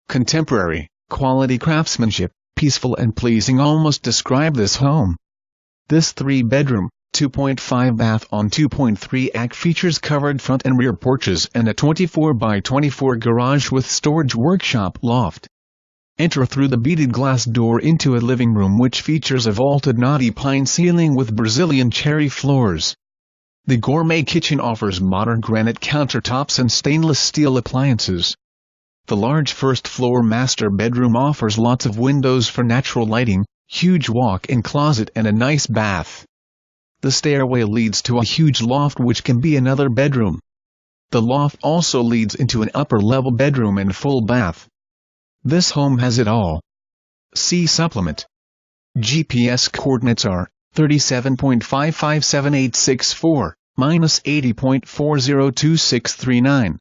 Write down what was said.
Contemporary, quality craftsmanship, peaceful and pleasing almost describe this home. This 3-bedroom, 2.5 bath on 2.3 acre features covered front and rear porches and a 24 by 24 garage with storage workshop loft. Enter through the beaded glass door into a living room which features a vaulted knotty pine ceiling with Brazilian cherry floors. The gourmet kitchen offers modern granite countertops and stainless steel appliances. The large first-floor master bedroom offers lots of windows for natural lighting, huge walk-in closet and a nice bath. The stairway leads to a huge loft which can be another bedroom. The loft also leads into an upper-level bedroom and full bath. This home has it all. See supplement. GPS coordinates are 37.557864, -80.402639.